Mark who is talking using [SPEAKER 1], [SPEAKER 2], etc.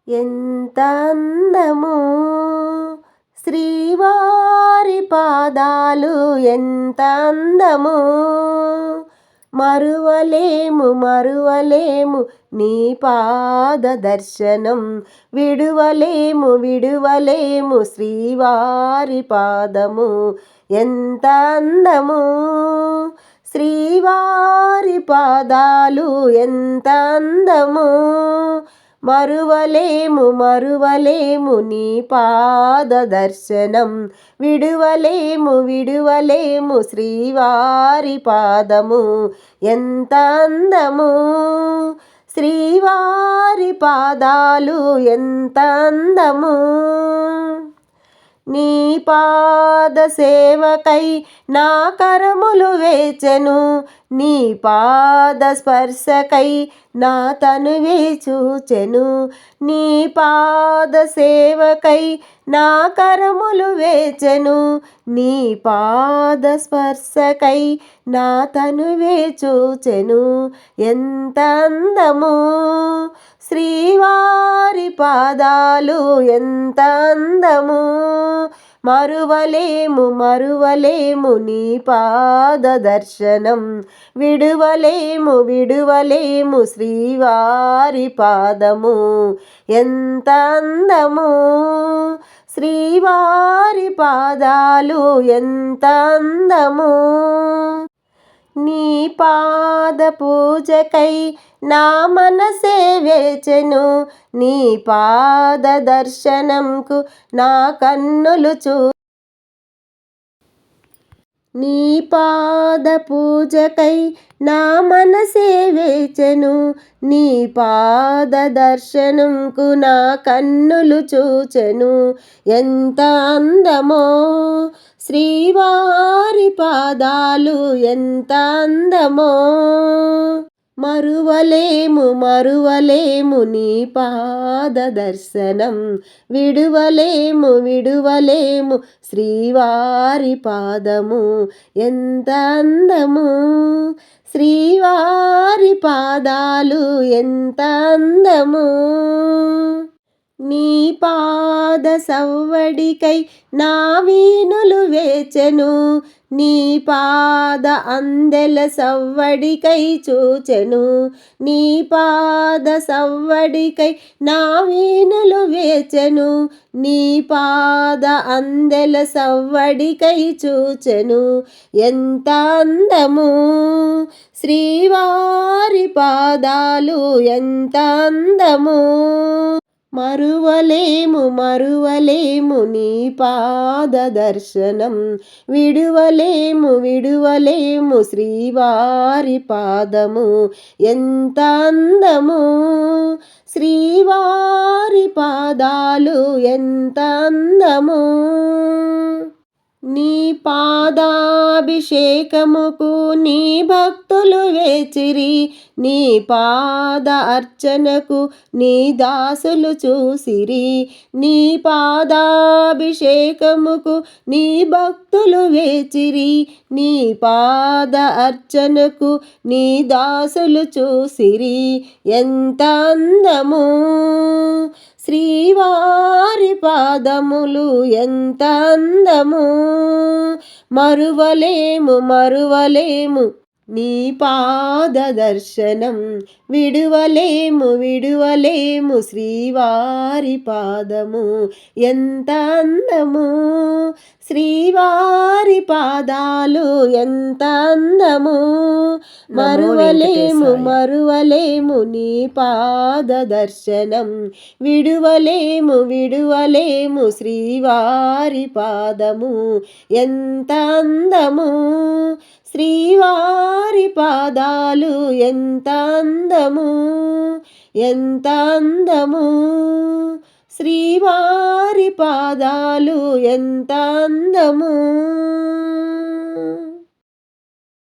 [SPEAKER 1] ఎంత అందము శ్రీవారి పాదాలు ఎంత అందము మరువలేము మరువలేము నీ పాద దర్శనం విడువలేము విడువలేము శ్రీవారి పాదము ఎంత అందము శ్రీవారి పాదాలు ఎంత అందము మరువలేము మరువలేము నీ పాద దర్శనం విడువలేము విడువలేము శ్రీవారి పాదము ఎంత అందము శ్రీవారి పాదాలు ఎంత అందము నీ పాద సేవకై నా కరములు వేచెను నీ పాద స్పర్శకై నా తనువే చూచెను నీ పాద సేవకై నా కరములు వేచెను నీ పాద స్పర్శకై నా తనువే చూచెను ఎంత అందము శ్రీవారి పాదాలు ఎంత అందము మరువలేము మరువలేము నీ పాద దర్శనం విడువలేము విడువలేము శ్రీవారి పాదము ఎంత అందము శ్రీవారి పాదాలు ఎంత అందము నీ పాద పూజకై నా మనసే వేచెను నీ పాద దర్శనంకు నా కన్నులు నీ పాద పూజకై నా మనసే వేచెను నీ పాద దర్శనంకు నా కన్నులు చూచెను ఎంత అందమో శ్రీవారి పాదాలు ఎంత అందమో మరువలేము మరువలేము నీ పాద దర్శనం విడువలేము విడువలేము శ్రీవారి పాదము ఎంత అందము శ్రీవారి పాదాలు ఎంత అందము నీ పాద సవ్వడికై నా వీణులు వేచెను నీ పాద అందెల సవ్వడికై చూచెను నీ పాద సవ్వడికై నా వీణులు వేచెను నీ పాద అందెల సవ్వడికై చూచెను ఎంత అందము శ్రీవారి పాదాలు ఎంత అందము మరువలేము మరువలేము నీ పాద దర్శనం విడువలేము విడువలేము శ్రీవారి పాదము ఎంత అందము శ్రీవారి పాదాలు ఎంత అందము నీ పాదాభిషేకముకు నీ భక్తులు వేచిరి నీ పాద అర్చనకు నీ దాసులు చూసిరి నీ పాదాభిషేకముకు నీ భక్తులు వేచిరి నీ పాద అర్చనకు నీ దాసులు చూసిరి ఎంత అందము శ్రీవారి పాదములు ఎంత అందము మరువలేము మరువలేము నీ పాద దర్శనం విడువలేము విడువలేము శ్రీవారి పాదము ఎంత అందము శ్రీవారి పాదాలు ఎంత అందము మరువలేము మరువలేము నీ పాద దర్శనం విడువలేము విడువలేము శ్రీవారి పాదము ఎంత అందము శ్రీవారి పాదాలు ఎంత అందము ఎంత అందము శ్రీవారి పాదాలు ఎంత అందము